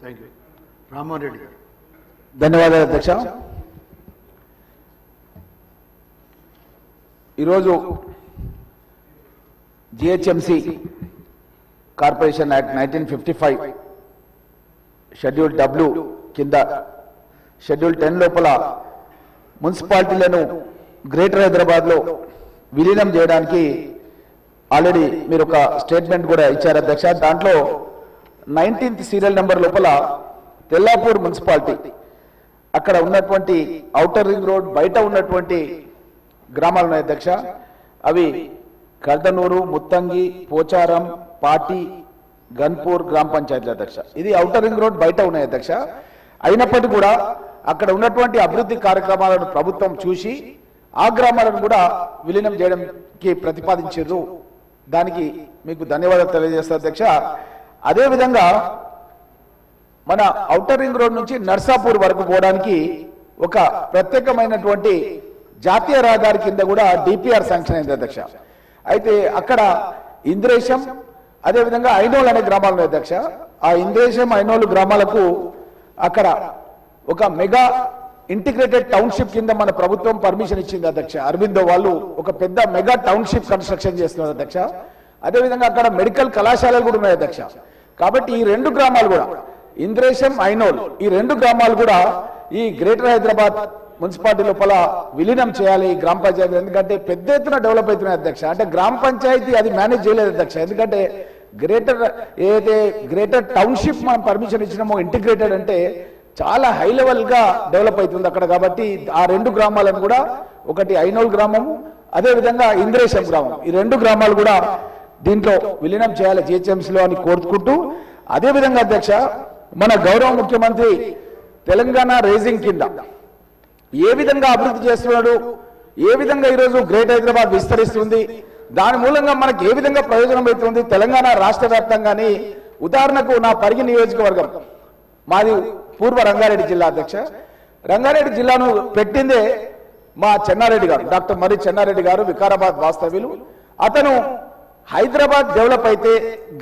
Thank you. Rammohan Reddy గారు. ధన్యవాదాలు అధ్యక్ష. ఈరోజు GHMC corporation act 1955 schedule W కింద షెడ్యూల్ 10 లోపల మున్సిపాలిటీలను గ్రేటర్ హైదరాబాద్లో విలీనం చేయడానికి ఆల్రెడీ మీరు ఒక స్టేట్మెంట్ కూడా ఇచ్చారు అధ్యక్ష. దాంట్లో 19th సీరియల్ నెంబర్ లోపల తెల్లాపూర్ మున్సిపాలిటీ అక్కడ ఉన్నటువంటి ఔటర్ రింగ్ రోడ్ బయట ఉన్నటువంటి గ్రామాలు ఉన్నాయి అధ్యక్ష. అవి కర్దనూరు, ముత్తంగి, పోచారం, పాటి, గన్పూర్ గ్రామ పంచాయతీల అధ్యక్ష. ఇది ఔటర్ రింగ్ రోడ్ బయట ఉన్నాయి అధ్యక్ష. అయినప్పటికీ కూడా అక్కడ ఉన్నటువంటి అభివృద్ధి కార్యక్రమాలను ప్రభుత్వం చూసి ఆ గ్రామాలను కూడా విలీనం చేయడానికి ప్రతిపాదించారు. దానికి మీకు ధన్యవాదాలు తెలియజేస్తారు అధ్యక్ష. అదేవిధంగా మన ఔటర్ రింగ్ రోడ్ నుంచి నర్సాపూర్ వరకు పోవడానికి ఒక ప్రత్యేకమైనటువంటి జాతీయ రహదారి కింద కూడా డిపిఆర్ శాంక్షన్ అయింది అధ్యక్ష. అయితే అక్కడ ఇంద్రేశం అదేవిధంగా ఐనోల్ అనే గ్రామాలు ఉన్నాయి అధ్యక్ష. ఆ ఇంద్రేశం ఐనోలు గ్రామాలకు అక్కడ ఒక మెగా ఇంటిగ్రేటెడ్ టౌన్షిప్ కింద మన ప్రభుత్వం పర్మిషన్ ఇచ్చింది అధ్యక్ష. అరవిందో వాళ్ళు ఒక పెద్ద మెగా టౌన్షిప్ కన్స్ట్రక్షన్ చేస్తున్నారు అధ్యక్ష. అదేవిధంగా అక్కడ మెడికల్ కళాశాలలు కూడా ఉన్నాయి అధ్యక్ష. కాబట్టి ఈ రెండు గ్రామాలు కూడా ఇంద్రేశం, ఐనోల్ ఈ రెండు గ్రామాలు కూడా ఈ గ్రేటర్ హైదరాబాద్ మున్సిపాలిటీ లోపల విలీనం చేయాలి ఈ గ్రామ పంచాయతీ. ఎందుకంటే పెద్ద ఎత్తున డెవలప్ అవుతున్నాయి అధ్యక్ష. అంటే గ్రామ పంచాయతీ అది మేనేజ్ చేయలేదు అధ్యక్ష. ఎందుకంటే ఏదైతే గ్రేటర్ టౌన్షిప్ మనం పర్మిషన్ ఇచ్చినామో ఇంటిగ్రేటెడ్ అంటే చాలా హై లెవెల్ గా డెవలప్ అవుతుంది అక్కడ. కాబట్టి ఆ రెండు గ్రామాలను కూడా, ఒకటి ఐనోల్ గ్రామము అదేవిధంగా ఇంద్రేశం గ్రామం, ఈ రెండు గ్రామాలు కూడా దీంట్లో విలీనం చేయాలి జిహెచ్ఎంసీలో అని కోరుకుంటూ, అదేవిధంగా అధ్యక్ష మన గౌరవ ముఖ్యమంత్రి తెలంగాణ రైజింగ్ కింద ఏ విధంగా అభివృద్ధి చేస్తున్నాడు, ఏ విధంగా ఈరోజు గ్రేట్ హైదరాబాద్ విస్తరిస్తుంది, దాని మూలంగా మనకు ఏ విధంగా ప్రయోజనం అవుతుంది తెలంగాణ రాష్ట్ర వ్యాప్తంగాని. ఉదాహరణకు నా పరిగి నియోజకవర్గం మాది పూర్వ రంగారెడ్డి జిల్లా అధ్యక్ష. రంగారెడ్డి జిల్లాను పెట్టిందే మా చెన్నారెడ్డి గారు, డాక్టర్ మరి చెన్నారెడ్డి గారు, వికారాబాద్ వాస్తవ్యులు. అతను హైదరాబాద్ డెవలప్ అయితే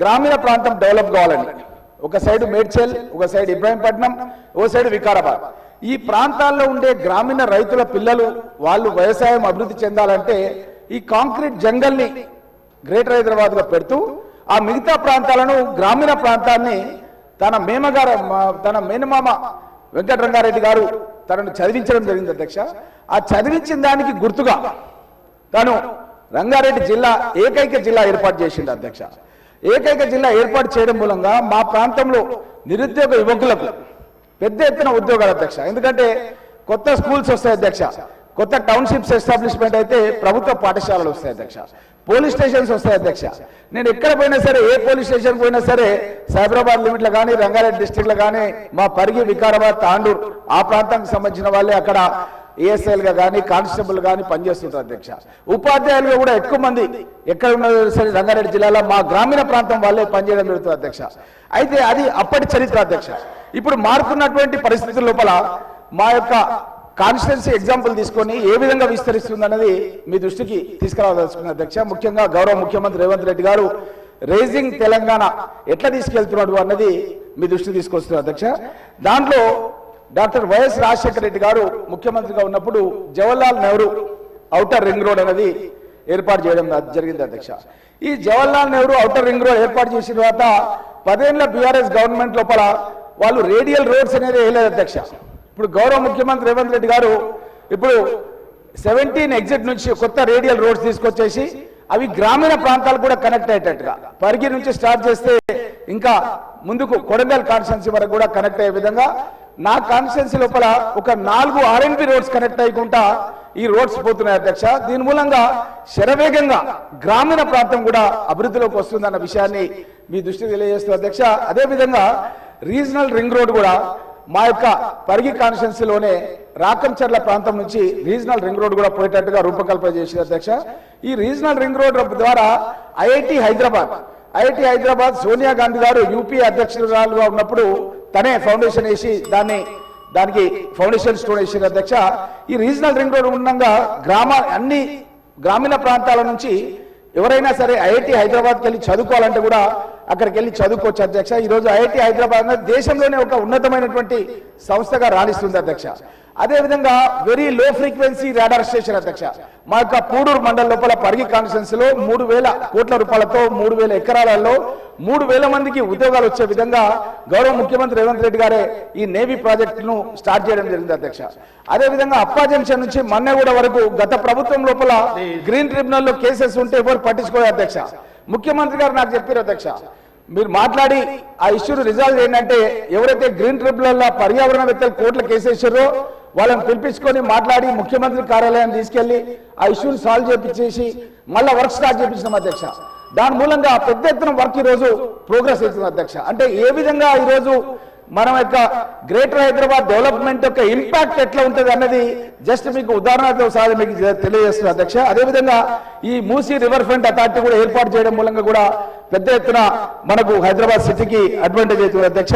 గ్రామీణ ప్రాంతం డెవలప్ కావాలని ఒక సైడ్ మేడ్చల్, ఒక సైడ్ ఇబ్రాహీంపట్నం, ఓ సైడ్ వికారాబాద్, ఈ ప్రాంతాల్లో ఉండే గ్రామీణ రైతుల పిల్లలు వాళ్ళు వ్యవసాయం అభివృద్ధి చెందాలంటే ఈ కాంక్రీట్ జంగల్ని గ్రేటర్ హైదరాబాద్ గా పెడుతూ ఆ మిగతా ప్రాంతాలను గ్రామీణ ప్రాంతాన్ని తన మేనమామ వెంకటరంగారెడ్డి గారు తనను చదివించడం జరిగింది అధ్యక్ష. ఆ చదివించిన దానికి గుర్తుగా తను రంగారెడ్డి జిల్లా ఏకైక జిల్లా ఏర్పాటు చేసిండు అధ్యక్ష. ఏకైక జిల్లా ఏర్పాటు చేయడం మూలంగా మా ప్రాంతంలో నిరుద్యోగ యువకులకు పెద్ద ఎత్తున ఉద్యోగాలు అధ్యక్ష. ఎందుకంటే కొత్త స్కూల్స్ వస్తాయి అధ్యక్ష, కొత్త టౌన్షిప్స్ ఎస్టాబ్లిష్మెంట్ అయితే ప్రభుత్వ పాఠశాలలు వస్తాయి అధ్యక్ష, పోలీస్ స్టేషన్స్ వస్తాయి అధ్యక్ష. నేను ఎక్కడ పోయినా సరే, ఏ పోలీస్ స్టేషన్ పోయినా సరే సైబరాబాద్ లిమిట్లో కానీ రంగారెడ్డి డిస్టిక్లో కానీ మా పరిగి, వికారాబాద్, తాండూర్ ఆ ప్రాంతానికి సంబంధించిన వాళ్ళే అక్కడ ఏఎస్ఐల్ గా కానీ కానిస్టేబుల్ కానీ పనిచేస్తుంటారు అధ్యక్ష. ఉపాధ్యాయులుగా కూడా ఎక్కువ మంది ఎక్కడ ఉన్నా సరే రంగారెడ్డి జిల్లాలో మా గ్రామీణ ప్రాంతం వాళ్ళే పనిచేయడం జరుగుతుంది అధ్యక్ష. అయితే అది అప్పటి చరిత్ర అధ్యక్ష. ఇప్పుడు మారుతున్నటువంటి పరిస్థితుల లోపల మా యొక్క కాన్స్టిట్యున్సీ ఎగ్జాంపుల్ తీసుకొని ఏ విధంగా విస్తరిస్తుంది అనేది మీ దృష్టికి తీసుకురావాల్సిన అధ్యక్ష. ముఖ్యంగా గౌరవ ముఖ్యమంత్రి రేవంత్ రెడ్డి గారు రైజింగ్ తెలంగాణ ఎట్లా తీసుకెళ్తున్నాడు అన్నది మీ దృష్టికి తీసుకొస్తున్నారు అధ్యక్ష. దాంట్లో డాక్టర్ వైఎస్ రాజశేఖర రెడ్డి గారు ముఖ్యమంత్రిగా ఉన్నప్పుడు Jawaharlal Nehru outer ring road అనేది ఏర్పాటు చేయడం జరిగింది అధ్యక్ష. ఈ Jawaharlal Nehru outer ring road ఏర్పాటు చేసిన తర్వాత 10 ఏళ్ల బీఆర్ఎస్ గవర్నమెంట్ లోపల వాళ్ళు రేడియల్ రోడ్స్ అనేది వేయలేదు అధ్యక్ష. ఇప్పుడు గౌరవ ముఖ్యమంత్రి రేవంత్ రెడ్డి గారు ఇప్పుడు 17 ఎగ్జిట్ నుంచి కొత్త రేడియల్ రోడ్స్ తీసుకొచ్చేసి అవి గ్రామీణ ప్రాంతాలు కూడా కనెక్ట్ అయ్యేటట్టుగా, పరిగి నుంచి స్టార్ట్ చేస్తే ఇంకా ముందుకు కొడంగల్ కాన్స్టిట్యున్సీ వరకు కూడా కనెక్ట్ అయ్యే విధంగా నా కాన్స్టిట్యున్సీ లోపల ఒక 4 ఆర్ఎన్బి రోడ్స్ కనెక్ట్ అయ్యకుండా ఈ రోడ్స్ పోతున్నాయి అధ్యక్ష. దీని మూలంగా శరవేగంగా గ్రామీణ ప్రాంతం కూడా అభివృద్ధిలోకి వస్తుందన్న విషయాన్ని మీ దృష్టికి తెలియజేస్తూ అధ్యక్ష. అదేవిధంగా రీజనల్ రింగ్ రోడ్ కూడా మా యొక్క పరిగి కాన్స్టిట్యున్సీలోనే రాకంచర్ల ప్రాంతం నుంచి రీజనల్ రింగ్ రోడ్ కూడా పోయేటట్టుగా రూపకల్పన చేసింది అధ్యక్ష. ఈ రీజనల్ రింగ్ రోడ్ ద్వారా ఐఐటి హైదరాబాద్ సోనియా గాంధీ గారు యూపీ అధ్యక్షురాలుగా ఉన్నప్పుడు తనే ఫౌండేషన్ వేసి దానికి ఫౌండేషన్ స్టోన్ వేసింది అధ్యక్ష. ఈ రీజనల్ రింగ్ రోడ్ ఉండగా అన్ని గ్రామీణ ప్రాంతాల నుంచి ఎవరైనా సరే ఐఐటి హైదరాబాద్కి వెళ్ళి చదువుకోవాలంటే కూడా అక్కడికి వెళ్ళి చదువుకోవచ్చు అధ్యక్ష. ఈరోజు ఐఐటి హైదరాబాద్ అనేది దేశంలోనే ఒక ఉన్నతమైనటువంటి సంస్థగా రాణిస్తుంది అధ్యక్ష. అదేవిధంగా very low frequency radar station అధ్యక్ష. మా యొక్క పూడూరు మండల లోపల పరిగి కాన్స్టిట్యున్సీలో 3,000 కోట్ల రూపాయలతో 3,000 ఎకరాలలో 3,000 మందికి ఉద్యోగాలు వచ్చే విధంగా గౌరవ ముఖ్యమంత్రి రేవంత్ రెడ్డి గారే ఈ నేవీ ప్రాజెక్టును స్టార్ట్ చేయడం జరిగింది అధ్యక్ష. అదేవిధంగా అప్పా జంక్షన్ నుంచి మన్నెగూడ వరకు గత ప్రభుత్వం లోపల గ్రీన్ ట్రిబ్యునల్లో కేసెస్ ఉంటే ఎవరు పట్టించుకోలేదు అధ్యక్ష. ముఖ్యమంత్రి గారు నాకు చెప్పారు అధ్యక్ష, మీరు మాట్లాడి ఆ ఇష్యూను రిజాల్వ్ చేయండి. ఎవరైతే గ్రీన్ ట్రిబ్యునల్ పర్యావరణవేత్తలు కోర్టులు కేసేసారో వాళ్ళని పిలిపించుకొని మాట్లాడి ముఖ్యమంత్రి కార్యాలయాన్ని తీసుకెళ్లి ఆ ఇష్యూని సాల్వ్ చేపించేసి మళ్ళీ వర్క్ స్టార్ట్ చేపించినాం అధ్యక్ష. దాని మూలంగా పెద్ద ఎత్తున వర్క్ ఈ రోజు ప్రోగ్రెస్ అవుతుంది అధ్యక్ష. అంటే ఏ విధంగా ఈరోజు మనం యొక్క గ్రేటర్ హైదరాబాద్ డెవలప్మెంట్ యొక్క ఇంపాక్ట్ ఎట్లా ఉంటుంది అన్నది జస్ట్ మీకు ఉదాహరణతో సహా మీకు తెలియజేస్తున్నారు అధ్యక్ష. అదేవిధంగా ఈ మూసీ రివర్ ఫ్రంట్ అథారిటీ కూడా ఏర్పాటు చేయడం మూలంగా కూడా పెద్ద ఎత్తున మనకు హైదరాబాద్ సిటీకి అడ్వాంటేజ్ అవుతుంది అధ్యక్ష.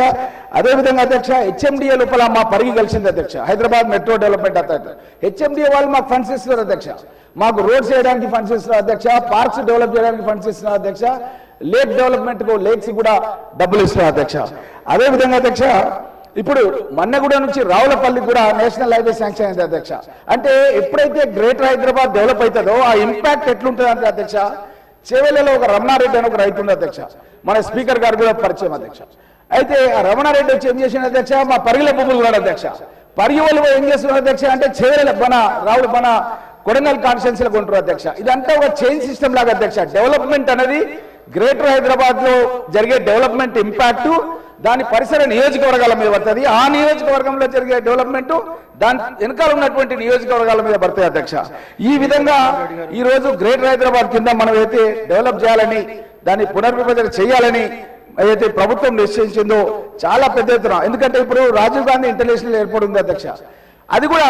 అదేవిధంగా అధ్యక్ష హెచ్ఎండిఏ లోపల మా పరిగి కలిసింది అధ్యక్ష. Hyderabad metro development authority HMDA వాళ్ళు మాకు ఫండ్స్ ఇస్తున్నారు అధ్యక్ష. మాకు రోడ్స్ చేయడానికి ఫండ్స్ ఇస్తున్నారు అధ్యక్ష, పార్క్స్ డెవలప్ చేయడానికి ఫండ్స్ ఇస్తున్నారు అధ్యక్ష, లేక్ డెవలప్మెంట్ లేక్స్ కూడా డబ్బులు ఇస్తున్నారు అధ్యక్ష. అదేవిధంగా అధ్యక్ష ఇప్పుడు మన్నెగూడ నుంచి రావులపల్లి కూడా నేషనల్ హైవే శాంక్షన్ అయింది అధ్యక్ష. అంటే ఎప్పుడైతే గ్రేటర్ హైదరాబాద్ డెవలప్ అవుతుందో ఆ ఇంపాక్ట్ ఎట్లుంటుంది అంటే అధ్యక్ష, చేవెళ్ళలో ఒక రమణారెడ్డి అని ఒక రైతు ఉంది అధ్యక్ష, మన స్పీకర్ గారు కూడా పరిచయం అధ్యక్ష. అయితే ఆ రమణారెడ్డి వచ్చి ఏం చేసిన అధ్యక్ష, మా పరిగిల భూములు కూడా అధ్యక్ష, పరిగి వాళ్ళు ఏం చేస్తున్నారు అధ్యక్ష అంటే చేవెళ్ళ మన కొడంగల్ కాన్స్టిట్యున్సీలో కొంటారు అధ్యక్ష. ఇదంతా ఒక చైన్ సిస్టమ్ లాగా అధ్యక్ష. డెవలప్మెంట్ అనేది గ్రేటర్ హైదరాబాద్ లో జరిగే డెవలప్మెంట్ ఇంపాక్ట్ దాని పరిసర నియోజకవర్గాల మీద పడుతుంది. ఆ నియోజకవర్గంలో జరిగే డెవలప్మెంట్ దాని వెనకాల ఉన్నటువంటి నియోజకవర్గాల మీద పడతాయి అధ్యక్ష. ఈ విధంగా ఈ రోజు గ్రేటర్ హైదరాబాద్ కింద మనం అయితే డెవలప్ చేయాలని, దాన్ని పునర్విభజన చేయాలని ఏదైతే ప్రభుత్వం నిశ్చయించిందో చాలా పెద్ద ఎత్తున, ఎందుకంటే ఇప్పుడు రాజీవ్ గాంధీ ఇంటర్నేషనల్ ఎయిర్పోర్ట్ ఉంది అధ్యక్ష, అది కూడా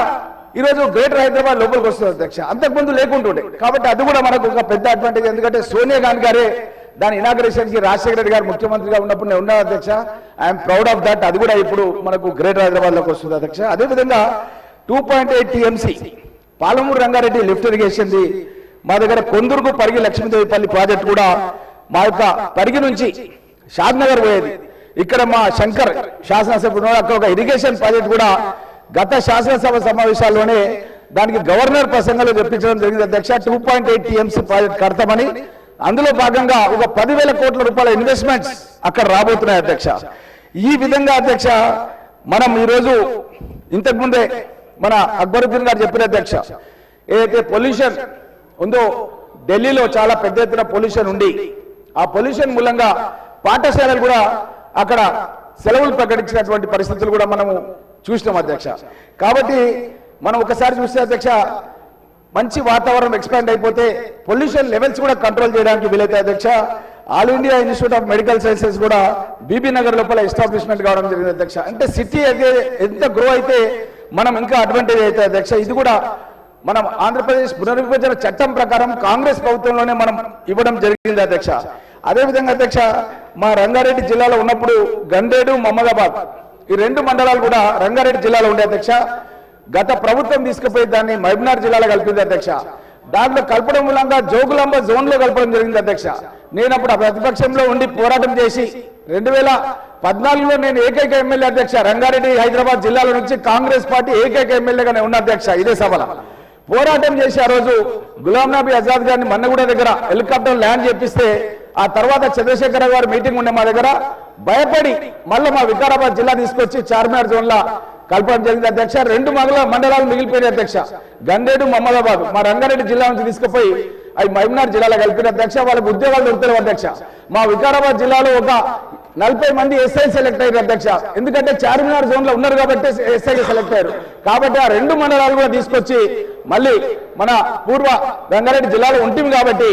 ఈరోజు గ్రేటర్ హైదరాబాద్ లోపలికి వస్తుంది అధ్యక్ష. అంతకుముందు లేకుంటుండే, కాబట్టి అది కూడా మనకు ఒక పెద్ద అడ్వాంటేజ్. ఎందుకంటే సోనియా గాంధీ గారే దాని ఇనాగ్రేషన్ కి రాజశేఖర రెడ్డి గారు ముఖ్యమంత్రిగా ఉన్నప్పుడు నేను ఉన్నాను అధ్యక్ష. I'm proud of that. అది కూడా ఇప్పుడు మనకు గ్రేటర్ హైదరాబాద్ లోకి వస్తుంది అధ్యక్ష. అదేవిధంగా 2.8 TMC Palamuru Rangareddy lift irrigation మా దగ్గర కొందరుకు పరిగి లక్ష్మీదేవిపల్లి ప్రాజెక్ట్ కూడా మా యొక్క పరిగి నుంచి షాద్నగర్ పోయేది. ఇక్కడ మా శంకర్ శాసనసభ్యుడు అక్కడ ఒక ఇరిగేషన్ ప్రాజెక్ట్ కూడా గత శాసనసభ సమావేశాల్లోనే దానికి గవర్నర్ ప్రసంగంలో చెప్పించడం జరిగింది అధ్యక్ష. 2.8 TMC ప్రాజెక్ట్ కడతామని, అందులో భాగంగా ఒక 10,000 కోట్ల రూపాయల ఇన్వెస్ట్మెంట్స్ అక్కడ రాబోతున్నాయి అధ్యక్ష. ఈ విధంగా అధ్యక్ష మనం ఈరోజు ఇంతకుముందే మన అక్బరుద్దీన్ గారు చెప్పిన అధ్యక్ష, ఏదైతే పొల్యూషన్ ఉందో ఢిల్లీలో చాలా పెద్ద ఎత్తున పొల్యూషన్ ఉండి ఆ పొల్యూషన్ మూలంగా పాఠశాలలు కూడా అక్కడ సెలవులు ప్రకటించినటువంటి పరిస్థితులు కూడా మనము చూసినాం అధ్యక్ష. కాబట్టి మనం ఒకసారి చూస్తే అధ్యక్ష మంచి వాతావరణం ఎక్స్పాండ్ అయిపోతే పొల్యూషన్ లెవెల్స్ కూడా కంట్రోల్ చేయడానికి వీలైతే అధ్యక్ష. All India institute of medical sciences కూడా బీబీ నగర్ లోపల ఎస్టాబ్లిష్మెంట్ కావడం జరిగింది అధ్యక్ష. అంటే సిటీ అయితే ఎంత గ్రో అయితే మనం ఇంకా అడ్వాంటేజ్ అయితే అధ్యక్ష. ఇది కూడా మనం ఆంధ్రప్రదేశ్ పునర్విభజన చట్టం ప్రకారం కాంగ్రెస్ ప్రభుత్వంలోనే మనం ఇవ్వడం జరిగింది అధ్యక్ష. అదేవిధంగా అధ్యక్ష మా రంగారెడ్డి జిల్లాలో ఉన్నప్పుడు గండేడు, మహమ్మదాబాద్ ఈ 2 మండలాలు కూడా రంగారెడ్డి జిల్లాలో ఉండే అధ్యక్ష. గత ప్రభుత్వం తీసుకుపోయి దాన్ని మహబూబ్నగర్ జిల్లాలో కలిపింది అధ్యక్ష. దాంట్లో కలపడం మూలంగా జోగులాంబ జోన్ లో కలపడం జరిగింది అధ్యక్ష. నేను అప్పుడు ప్రతిపక్షంలో ఉండి పోరాటం చేసి 2014లో నేను ఏకైక ఎమ్మెల్యే అధ్యక్ష. రంగారెడ్డి హైదరాబాద్ జిల్లాల నుంచి కాంగ్రెస్ పార్టీ ఏకైక ఎమ్మెల్యేగా ఉన్న అధ్యక్ష. ఇదే సభలో పోరాటం చేసి ఆ రోజు గులాం నబీ ఆజాద్ గారిని మన్నగూడ దగ్గర హెలికాప్టర్ ల్యాండ్ చేపిస్తే ఆ తర్వాత చంద్రశేఖర గారు మీటింగ్ ఉండే మా దగ్గర భయపడి మళ్ళీ మా వికారాబాద్ జిల్లా తీసుకొచ్చి చార్మినార్ జోన్ లా కలపడం జరిగింది అధ్యక్ష. 2 మండలాలు మిగిలిపోయిన అధ్యక్ష. గండేడు, మహమ్మదాబాద్ మా రంగారెడ్డి జిల్లా నుంచి తీసుకుపోయి అవి మహబూబ్నగర్ జిల్లాలో కలిపిన అధ్యక్ష. వాళ్ళకి ఉద్యోగాలు దొరుకుతారు అధ్యక్ష. మా వికారాబాద్ జిల్లాలో ఒక 40 మంది ఎస్ఐ సెలెక్ట్ అయ్యారు అధ్యక్ష. ఎందుకంటే చార్మినార్ జోన్ లో ఉన్నారు కాబట్టి ఎస్ఐ సెలెక్ట్ అయ్యారు. కాబట్టి ఆ 2 మండలాలు కూడా తీసుకొచ్చి మళ్ళీ మన పూర్వ రంగారెడ్డి జిల్లాలో ఉంటుంది కాబట్టి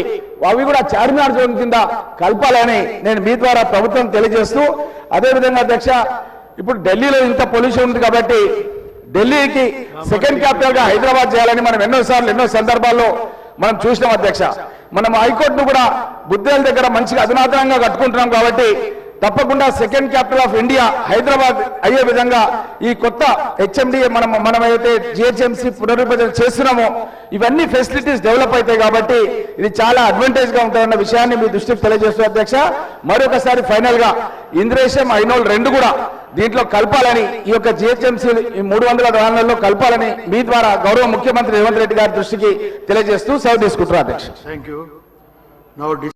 అవి కూడా చార్మినార్ జోన్ కింద కలపాలని నేను మీ ద్వారా ప్రభుత్వం తెలియజేస్తూ, అదేవిధంగా అధ్యక్ష ఇప్పుడు ఢిల్లీలో ఇంత పొల్యూషన్ ఉంది కాబట్టి ఢిల్లీకి సెకండ్ క్యాపిటల్ గా హైదరాబాద్ చేయాలని మనం ఎన్నో సందర్భాల్లో మనం చూసినాం అధ్యక్ష. మనం హైకోర్టును కూడా బుద్ధేల దగ్గర మంచిగా అధునాతనంగా కట్టుకుంటున్నాం కాబట్టి తప్పకుండా second capital of India Hyderabad అయ్యే విధంగా ఈ కొత్త హెచ్ఎండిఏ మనమైతే జిహెచ్ఎంసీ పునర్విభజన చేస్తున్నామో ఇవన్నీ ఫెసిలిటీస్ డెవలప్ అవుతాయి కాబట్టి ఇది చాలా అడ్వాంటేజ్ గా ఉంటుందన్న విషయాన్ని మీ దృష్టికి తెలియజేస్తూ అధ్యక్ష మరొకసారి ఫైనల్ గా ఇంద్రేశం ఐనోల్ రెండు కూడా దీంట్లో కలపాలని ఈ యొక్క జిహెచ్ఎంసీ 300 వాహనాల్లో కలపాలని మీ ద్వారా గౌరవ ముఖ్యమంత్రి రేవంత్ రెడ్డి గారి దృష్టికి తెలియజేస్తూ సెలవు తీసుకుంటున్నారు అధ్యక్ష. Thank you. నౌ